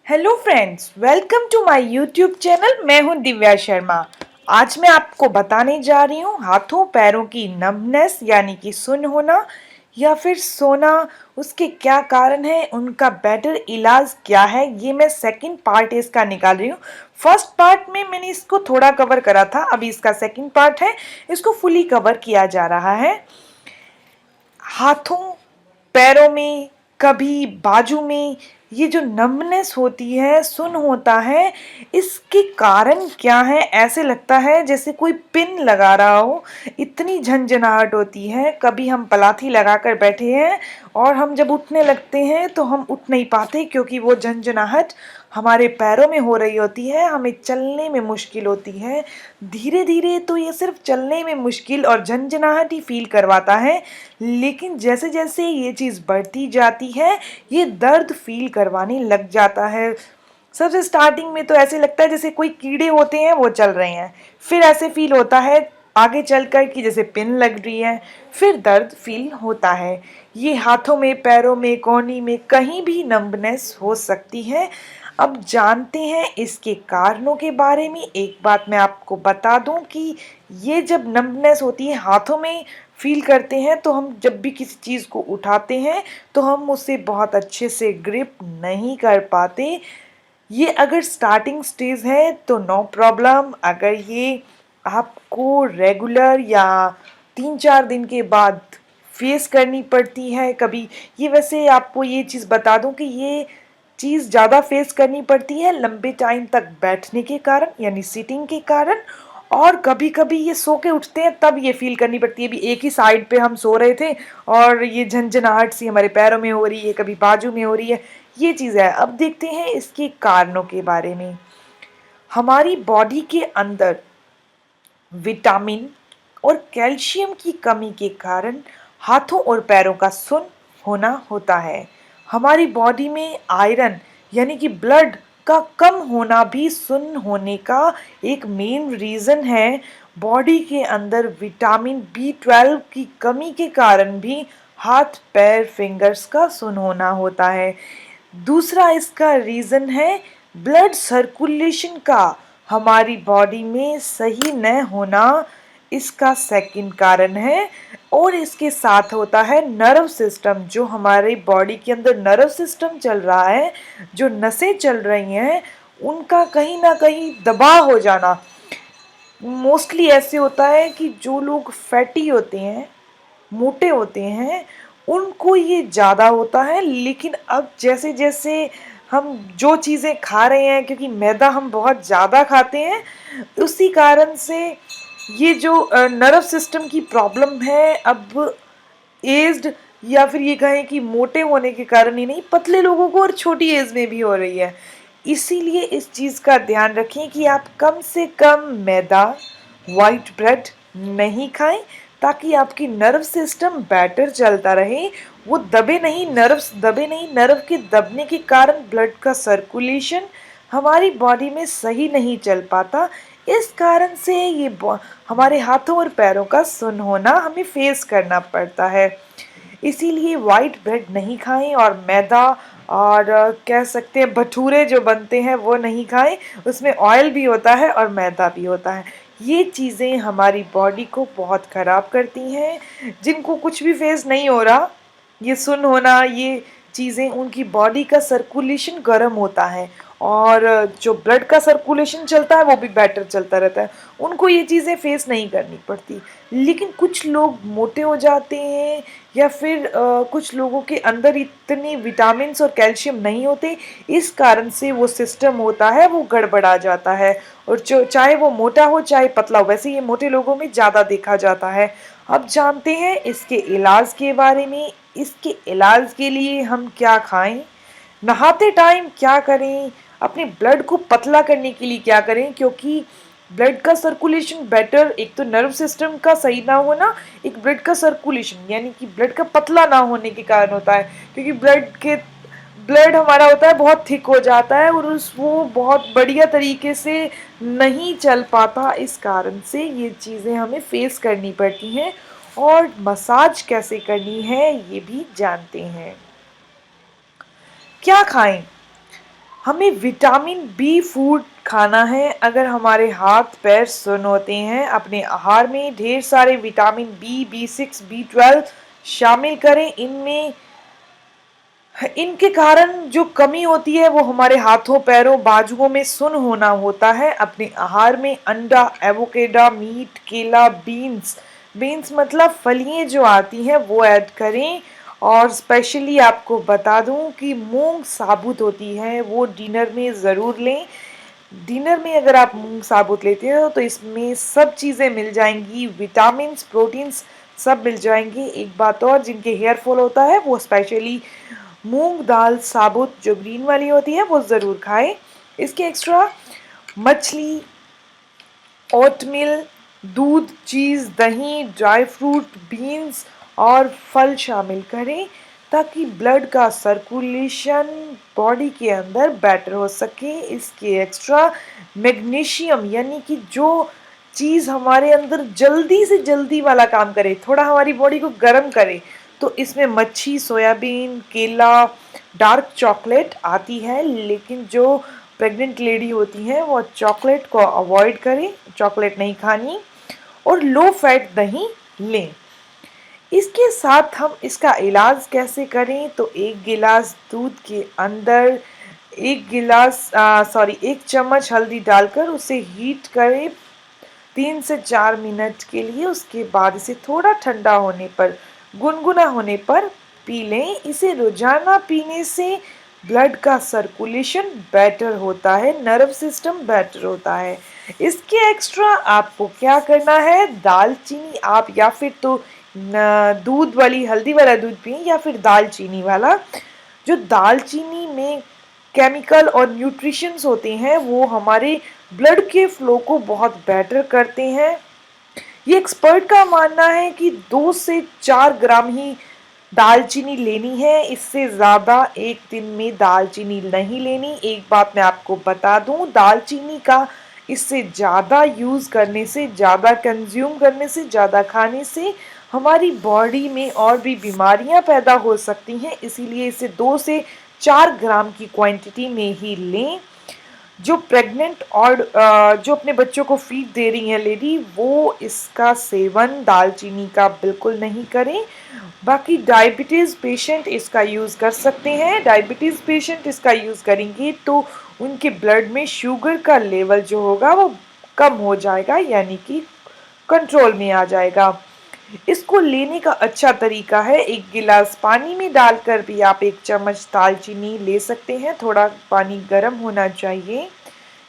Hello friends, welcome to my YouTube channel. मैं हूं दिव्या शर्मा। आज मैं आपको बताने जा रही हूं हाथों पैरों की नमनेस यानी कि सुन्न होना या फिर सोना, उसके क्या कारण है, उनका बेटर इलाज क्या है। ये मैं सेकंड पार्ट इसका निकाल रही हूँ। फर्स्ट पार्ट में मैंने इसको थोड़ा कवर करा था, अभी इसका सेकंड पार्ट है, इसको फुली कवर किया जा रहा है। हाथों पैरों में, कभी बाजू में ये जो नमनेस होती है, सुन होता है, इसके कारण क्या है। ऐसे लगता है जैसे कोई पिन लगा रहा हो, इतनी झंझनाहट होती है। कभी हम पलाथी लगाकर बैठे हैं और हम जब उठने लगते हैं तो हम उठ नहीं पाते, क्योंकि वो झंझनाहट हमारे पैरों में हो रही होती है, हमें चलने में मुश्किल होती है। धीरे धीरे तो ये सिर्फ चलने में मुश्किल और झंझनाहट ही फील करवाता है, लेकिन जैसे जैसे ये चीज़ बढ़ती जाती है ये दर्द फील करवाने लग जाता है। सबसे स्टार्टिंग में तो ऐसे लगता है जैसे कोई कीड़े होते हैं वो चल रहे हैं, फिर ऐसे फील होता है आगे चलकर कि जैसे पिन लग रही है, फिर दर्द फील होता है। ये हाथों में, पैरों में, कोहनी में कहीं भी नंबनेस हो सकती है। अब जानते हैं इसके कारणों के बारे में। एक बात मैं आपको बता दूं कि ये जब नंबनेस होती है हाथों में फील करते हैं, तो हम जब भी किसी चीज़ को उठाते हैं तो हम उसे बहुत अच्छे से ग्रिप नहीं कर पाते। ये अगर स्टार्टिंग स्टेज है तो नो प्रॉब्लम। अगर ये आपको रेगुलर या 3-4 दिन के बाद फेस करनी पड़ती है कभी, ये वैसे आपको ये चीज़ बता दूं कि ये चीज़ ज़्यादा फेस करनी पड़ती है लंबे टाइम तक बैठने के कारण यानी सीटिंग के कारण। और कभी कभी ये सो के उठते हैं तब ये फील करनी पड़ती है। अभी एक ही साइड पे हम सो रहे थे और ये झंझनाहट सी हमारे पैरों में हो रही है, कभी बाजू में हो रही है। ये चीज़ है। अब देखते हैं इसके कारणों के बारे में। हमारी बॉडी के अंदर विटामिन और कैल्शियम की कमी के कारण हाथों और पैरों का सुन्न होना होता है। हमारी बॉडी में आयरन यानी कि ब्लड का कम होना भी सुन्न होने का एक मेन रीज़न है। बॉडी के अंदर विटामिन B12 की कमी के कारण भी हाथ पैर फिंगर्स का सुन्न होना होता है। दूसरा इसका रीज़न है ब्लड सर्कुलेशन का हमारी बॉडी में सही न होना, इसका सेकंड कारण है। और इसके साथ होता है नर्व सिस्टम, जो हमारी बॉडी के अंदर नर्व सिस्टम चल रहा है, जो नसें चल रही हैं, उनका कहीं ना कहीं दबाव हो जाना। मोस्टली ऐसे होता है कि जो लोग फैटी होते हैं, मोटे होते हैं, उनको ये ज़्यादा होता है। लेकिन अब जैसे जैसे हम जो चीज़ें खा रहे हैं, क्योंकि मैदा हम बहुत ज़्यादा खाते हैं, उसी कारण से ये जो नर्व सिस्टम की प्रॉब्लम है, अब एज्ड या फिर ये कहें कि मोटे होने के कारण ही नहीं, पतले लोगों को और छोटी एज में भी हो रही है। इसीलिए इस चीज़ का ध्यान रखें कि आप कम से कम मैदा, वाइट ब्रेड नहीं खाएं, ताकि आपकी नर्व सिस्टम बेटर चलता रहे। वो दबे नहीं, नर्व्स दबे नहीं। नर्व के दबने के कारण ब्लड का सर्कुलेशन हमारी बॉडी में सही नहीं चल पाता। इस कारण से ये हमारे हाथों और पैरों का सुन्न होना हमें फेस करना पड़ता है। इसीलिए वाइट ब्रेड नहीं खाएं और मैदा और कह सकते हैं भटूरे जो बनते हैं वो नहीं खाएं। उसमें ऑयल भी होता है और मैदा भी होता है। ये चीज़ें हमारी बॉडी को बहुत ख़राब करती हैं। जिनको कुछ भी फेस नहीं हो रहा, ये सुन्न होना, ये चीज़ें, उनकी बॉडी का सर्कुलेशन गर्म होता है और जो ब्लड का सर्कुलेशन चलता है वो भी बेटर चलता रहता है, उनको ये चीज़ें फेस नहीं करनी पड़ती। लेकिन कुछ लोग मोटे हो जाते हैं या फिर कुछ लोगों के अंदर इतने विटामिन्स और कैल्शियम नहीं होते, इस कारण से वो सिस्टम होता है वो गड़बड़ा जाता है। और जो चाहे वो मोटा हो चाहे पतला हो, वैसे ये मोटे लोगों में ज़्यादा देखा जाता है। अब जानते हैं इसके इलाज के बारे में। इसके इलाज के लिए हम क्या खाएं, नहाते टाइम क्या करें, अपने ब्लड को पतला करने के लिए क्या करें, क्योंकि ब्लड का सर्कुलेशन बेटर, एक तो नर्व सिस्टम का सही ना होना, एक ब्लड का सर्कुलेशन यानी कि ब्लड का पतला ना होने के कारण होता है। क्योंकि ब्लड हमारा होता है बहुत थिक हो जाता है और वो बहुत बढ़िया तरीके से नहीं चल पाता। इस कारण से ये चीज़ें हमें फेस करनी पड़ती हैं। और मसाज कैसे करनी है ये भी जानते हैं। क्या खाएं, हमें विटामिन बी फूड खाना है। अगर हमारे हाथ पैर सुन होते हैं, अपने आहार में ढेर सारे विटामिन बी 6 बी 12 शामिल करें। इनमें इनके कारण जो कमी होती है वो हमारे हाथों पैरों बाजुओं में सुन होना होता है। अपने आहार में अंडा, एवोकेडो, मीट, केला, बीन्स, बीन्स मतलब फलियां जो आती हैं वो ऐड करें। और स्पेशली आपको बता दूं कि मूंग साबुत होती है वो डिनर में ज़रूर लें। डिनर में अगर आप मूंग साबुत लेते हो तो इसमें सब चीज़ें मिल जाएंगी, विटामिन्स, प्रोटीन्स सब मिल जाएंगे। एक बात और, जिनके हेयर फॉल होता है वो स्पेशली मूंग दाल साबुत जो ग्रीन वाली होती है वो ज़रूर खाएं। इसके एक्स्ट्रा मछली, ओटमील, दूध, चीज़, दही, ड्राई फ्रूट, बीन्स और फल शामिल करें ताकि ब्लड का सर्कुलेशन बॉडी के अंदर बेटर हो सके। इसके एक्स्ट्रा मैग्नीशियम यानी कि जो चीज़ हमारे अंदर जल्दी से जल्दी वाला काम करे, थोड़ा हमारी बॉडी को गर्म करे, तो इसमें मच्छी, सोयाबीन, केला, डार्क चॉकलेट आती है। लेकिन जो प्रेग्नेंट लेडी होती हैं वो चॉकलेट को अवॉइड करें, चॉकलेट नहीं खानी, और लो फैट दही लें। इसके साथ हम इसका इलाज कैसे करें, तो एक गिलास दूध के अंदर एक चम्मच हल्दी डालकर उसे हीट करें 3 से 4 मिनट के लिए। उसके बाद इसे थोड़ा ठंडा होने पर, गुनगुना होने पर पी लें। इसे रोजाना पीने से ब्लड का सर्कुलेशन बेटर होता है, नर्व सिस्टम बेटर होता है। इसके एक्स्ट्रा आपको क्या करना है, दालचीनी आप या फिर तो दूध वाली हल्दी वाला दूध पिए या फिर दालचीनी वाला। जो दालचीनी में केमिकल और न्यूट्रिशंस होते हैं वो हमारे ब्लड के फ्लो को बहुत बेटर करते हैं। ये एक्सपर्ट का मानना है कि 2 से 4 ग्राम ही दालचीनी लेनी है, इससे ज़्यादा एक दिन में दालचीनी नहीं लेनी। एक बात मैं आपको बता दूं, दालचीनी का इससे ज़्यादा यूज़ करने से, ज़्यादा कंज्यूम करने से, ज़्यादा खाने से हमारी बॉडी में और भी बीमारियां पैदा हो सकती हैं। इसीलिए इसे 2 से 4 ग्राम की क्वांटिटी में ही लें। जो प्रेग्नेंट और जो अपने बच्चों को फीड दे रही हैं लेडी, वो इसका सेवन दालचीनी का बिल्कुल नहीं करें। बाकी डायबिटीज़ पेशेंट इसका यूज़ कर सकते हैं। डायबिटीज़ पेशेंट इसका यूज़ करेंगे तो उनके ब्लड में शुगर का लेवल जो होगा वो कम हो जाएगा, यानी कि कंट्रोल में आ जाएगा। इसको लेने का अच्छा तरीका है, एक गिलास पानी में डालकर भी आप 1 चम्मच दालचीनी ले सकते हैं। थोड़ा पानी गर्म होना चाहिए।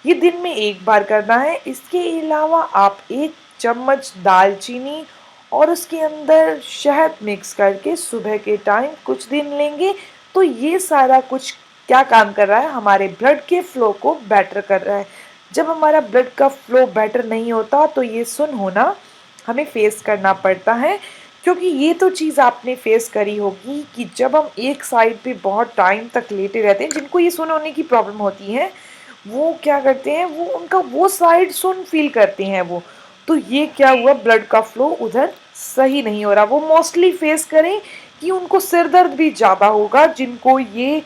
ये दिन में एक बार करना है। इसके अलावा आप 1 चम्मच दालचीनी और उसके अंदर शहद मिक्स करके सुबह के टाइम कुछ दिन लेंगे तो ये सारा कुछ क्या काम कर रहा है, हमारे ब्लड के फ्लो को बेटर कर रहा है। जब हमारा ब्लड का फ्लो बेटर नहीं होता तो ये सुन होना हमें फेस करना पड़ता है। क्योंकि ये तो चीज़ आपने फेस करी होगी कि जब हम एक साइड पे बहुत टाइम तक लेटे रहते हैं, जिनको ये सुन होने की प्रॉब्लम होती है वो क्या करते हैं, वो उनका वो साइड सुन फील करते हैं वो, तो ये क्या हुआ, ब्लड का फ्लो उधर सही नहीं हो रहा। वो मोस्टली फेस करें कि उनको सिर दर्द भी ज़्यादा होगा जिनको ये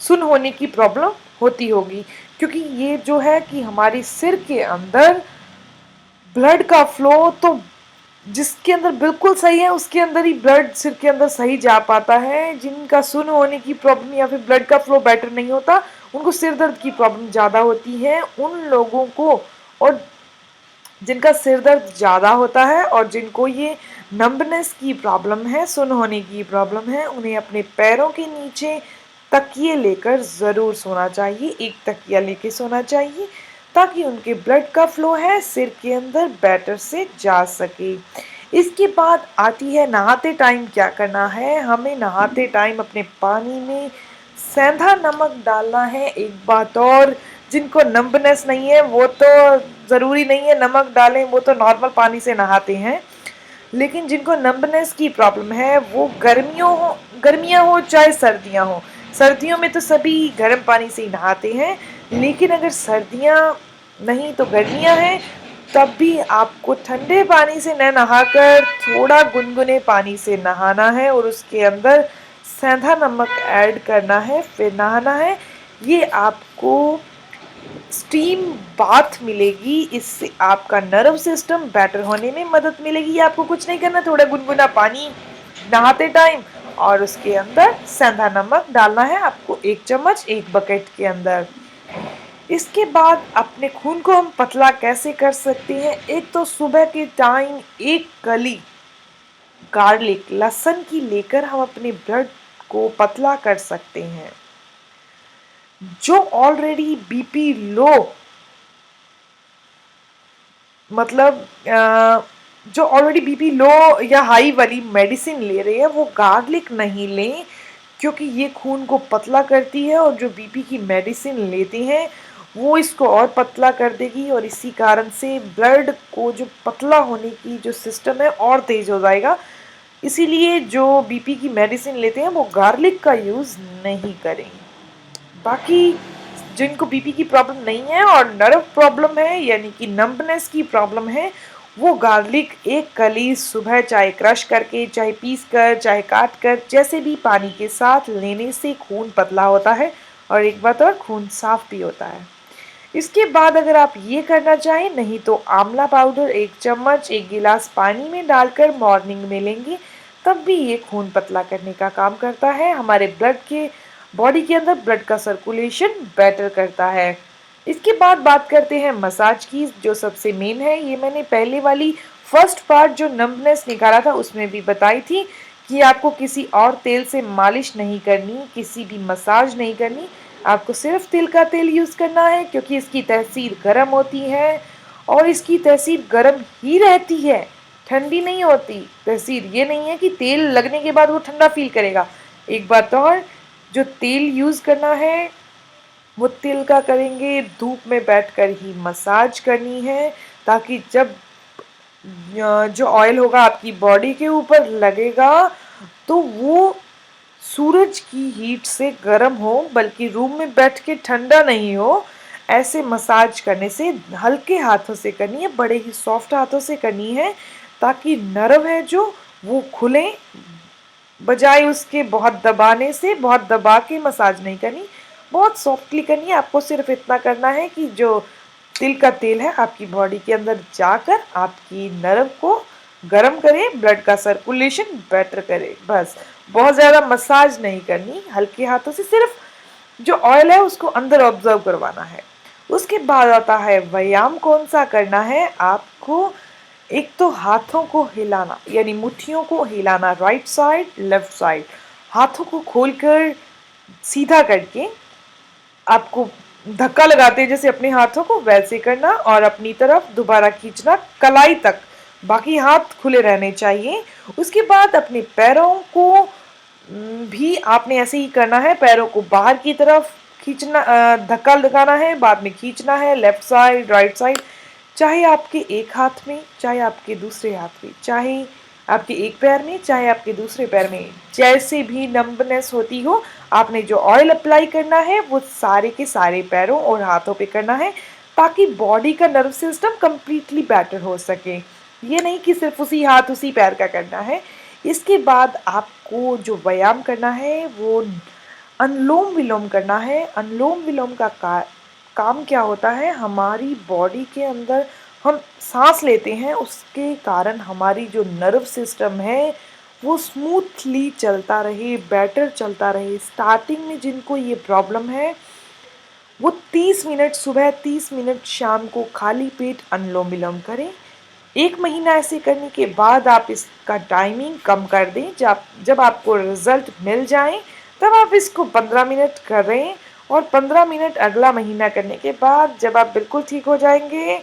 सुन होने की प्रॉब्लम होती होगी। क्योंकि ये जो है कि हमारे सिर के अंदर ब्लड का फ्लो तो जिसके अंदर बिल्कुल सही है उसके अंदर ही ब्लड सिर के अंदर सही जा पाता है। जिनका सुन होने की प्रॉब्लम या फिर ब्लड का फ्लो बेटर नहीं होता उनको सिर दर्द की प्रॉब्लम ज़्यादा होती है। उन लोगों को, और जिनका सिर दर्द ज़्यादा होता है और जिनको ये नंबनेस की प्रॉब्लम है, सुन होने की प्रॉब्लम है, उन्हें अपने पैरों के नीचे तकिए लेकर ज़रूर सोना चाहिए। एक तकिया लेके सोना चाहिए ताकि उनके ब्लड का फ्लो है सिर के अंदर बेटर से जा सके। इसके बाद आती है नहाते टाइम क्या करना है। हमें नहाते टाइम अपने पानी में सेंधा नमक डालना है। एक बात और, जिनको नंबनेस नहीं है वो तो ज़रूरी नहीं है नमक डालें, वो तो नॉर्मल पानी से नहाते हैं। लेकिन जिनको नंबनेस की प्रॉब्लम है वो गर्मियाँ हो चाहे सर्दियाँ हो, सर्दियों में तो सभी गर्म पानी से ही नहाते हैं। लेकिन अगर सर्दियाँ नहीं तो गर्मियाँ हैं तब भी आपको ठंडे पानी से न नहाकर थोड़ा गुनगुने पानी से नहाना है और उसके अंदर सेंधा नमक ऐड करना है, फिर नहाना है। ये आपको स्टीम बाथ मिलेगी, इससे आपका नर्व सिस्टम बेटर होने में मदद मिलेगी। आपको कुछ नहीं करना, थोड़ा गुनगुना पानी नहाते टाइम और उसके अंदर सेंधा नमक डालना है आपको, 1 चम्मच एक बकेट के अंदर। इसके बाद अपने खून को हम पतला कैसे कर सकते हैं? एक तो सुबह के टाइम एक कली गार्लिक लहसुन की लेकर हम अपने ब्लड को पतला कर सकते हैं। जो ऑलरेडी बीपी लो, मतलब जो ऑलरेडी बीपी लो या हाई वाली मेडिसिन ले रहे हैं वो गार्लिक नहीं लें, क्योंकि ये खून को पतला करती है, और जो बीपी की मेडिसिन लेते हैं वो इसको और पतला कर देगी, और इसी कारण से ब्लड को जो पतला होने की जो सिस्टम है और तेज हो जाएगा। इसीलिए जो बीपी की मेडिसिन लेते हैं वो गार्लिक का यूज़ नहीं करें। बाकी जिनको बीपी की प्रॉब्लम नहीं है और नर्व प्रॉब्लम है, यानी कि नंबनेस की प्रॉब्लम है, वो गार्लिक एक कली सुबह चाहे क्रश करके, चाहे पीस कर, चाहे काट कर, जैसे भी पानी के साथ लेने से खून पतला होता है, और एक बात और, खून साफ भी होता है। इसके बाद अगर आप ये करना चाहें, नहीं तो आंवला पाउडर 1 चम्मच एक गिलास पानी में डालकर मॉर्निंग में लेंगे, तब भी ये खून पतला करने का काम करता है, हमारे ब्लड के बॉडी के अंदर ब्लड का सर्कुलेशन बेटर करता है। इसके बाद बात करते हैं मसाज की, जो सबसे मेन है। ये मैंने पहले वाली फर्स्ट पार्ट जो नंबनेस निकाला था उसमें भी बताई थी कि आपको किसी और तेल से मालिश नहीं करनी, किसी भी मसाज नहीं करनी, आपको सिर्फ तिल का तेल यूज़ करना है, क्योंकि इसकी तहसीर गर्म होती है, और इसकी तहसीर गर्म ही रहती है, ठंडी नहीं होती। तहसीर ये नहीं है कि तेल लगने के बाद वो ठंडा फील करेगा। एक बात और, जो तेल यूज़ करना है वो तिल का करेंगे, धूप में बैठकर ही मसाज करनी है, ताकि जब जो ऑयल होगा आपकी बॉडी के ऊपर लगेगा तो वो सूरज की हीट से गर्म हो, बल्कि रूम में बैठ के ठंडा नहीं हो। ऐसे मसाज करने से हल्के हाथों से करनी है, बड़े ही सॉफ्ट हाथों से करनी है, ताकि नर्व है जो वो खुले, बजाय उसके बहुत दबाने से। बहुत दबा के मसाज नहीं करनी, बहुत सॉफ्टली करनी है। आपको सिर्फ इतना करना है कि जो तिल का तेल है आपकी बॉडी के अंदर जाकर आपकी नर्व को गर्म करे, ब्लड का सर्कुलेशन बेटर करे, बस। बहुत ज़्यादा मसाज नहीं करनी, हल्के हाथों से सिर्फ जो ऑयल है उसको अंदर ऑब्जर्व करवाना है। उसके बाद आता है व्यायाम। कौन सा करना है आपको? एक तो हाथों को हिलाना, यानी मुट्ठियों को हिलाना, राइट साइड लेफ्ट साइड, हाथों को खोलकर सीधा करके आपको धक्का लगाते हैं जैसे अपने हाथों को, वैसे करना, और अपनी तरफ दोबारा खींचना कलाई तक, बाकी हाथ खुले रहने चाहिए। उसके बाद अपने पैरों को भी आपने ऐसे ही करना है, पैरों को बाहर की तरफ खींचना, धक्का लगाना है, बाद में खींचना है, लेफ्ट साइड राइट साइड, चाहे आपके एक हाथ में, चाहे आपके दूसरे हाथ में, चाहे आपके एक पैर में, चाहे आपके दूसरे पैर में, जैसे भी नंबनेस होती हो, आपने जो ऑयल अप्लाई करना है वो सारे के सारे पैरों और हाथों पे करना है, ताकि बॉडी का नर्व सिस्टम कंप्लीटली बेटर हो सके। ये नहीं कि सिर्फ उसी हाथ उसी पैर का करना है। इसके बाद आपको जो व्यायाम करना है वो अनुलोम विलोम करना है। अनुलोम विलोम का काम क्या होता है? हमारी बॉडी के अंदर हम सांस लेते हैं, उसके कारण हमारी जो नर्व सिस्टम है वो स्मूथली चलता रहे, बेटर चलता रहे। स्टार्टिंग में जिनको ये प्रॉब्लम है वो 30 मिनट सुबह, 30 मिनट शाम को खाली पेट अनुलोम विलोम करें। 1 महीना ऐसे करने के बाद आप इसका टाइमिंग कम कर दें। जब आपको रिजल्ट मिल जाए तब आप इसको 15 मिनट करें, और 15 मिनट अगला महीना करने के बाद जब आप बिल्कुल ठीक हो जाएंगे,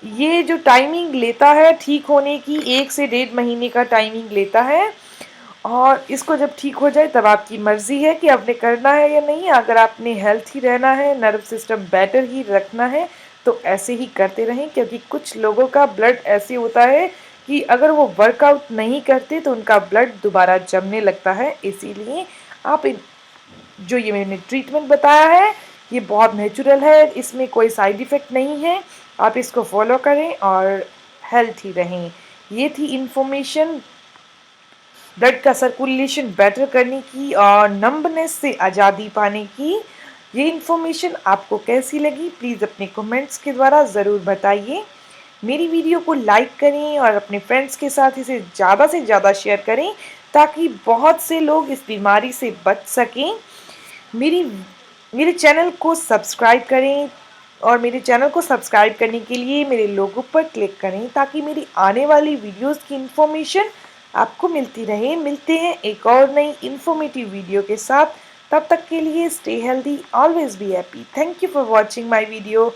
ये जो टाइमिंग लेता है ठीक होने की, 1 से 1.5 महीने का टाइमिंग लेता है, और इसको जब ठीक हो जाए तब आपकी मर्ज़ी है कि आपने करना है या नहीं। अगर आपने हेल्थी रहना है, नर्व सिस्टम बेटर ही रखना है, तो ऐसे ही करते रहें, क्योंकि कुछ लोगों का ब्लड ऐसे होता है कि अगर वो वर्कआउट नहीं करते तो उनका ब्लड दोबारा जमने लगता है। इसीलिए आप जो ये मैंने ट्रीटमेंट बताया है ये बहुत नेचुरल है, इसमें कोई साइड इफ़ेक्ट नहीं है। आप इसको फॉलो करें और हेल्थी रहें। ये थी इन्फॉर्मेशन ब्लड का सर्कुलेशन बेटर करने की और नंबनेस से आज़ादी पाने की। ये इन्फॉर्मेशन आपको कैसी लगी प्लीज़ अपने कमेंट्स के द्वारा ज़रूर बताइए। मेरी वीडियो को लाइक करें और अपने फ्रेंड्स के साथ इसे ज़्यादा से ज़्यादा शेयर करें ताकि बहुत से लोग इस बीमारी से बच सकें। मेरी मेरे चैनल को सब्सक्राइब करें और मेरे चैनल को सब्सक्राइब करने के लिए मेरे लोगो पर क्लिक करें ताकि मेरी आने वाली वीडियोस की इन्फॉर्मेशन आपको मिलती रहे। मिलते हैं एक और नई इन्फॉर्मेटिव वीडियो के साथ। तब तक के लिए stay healthy, always be happy. Thank you for watching my video.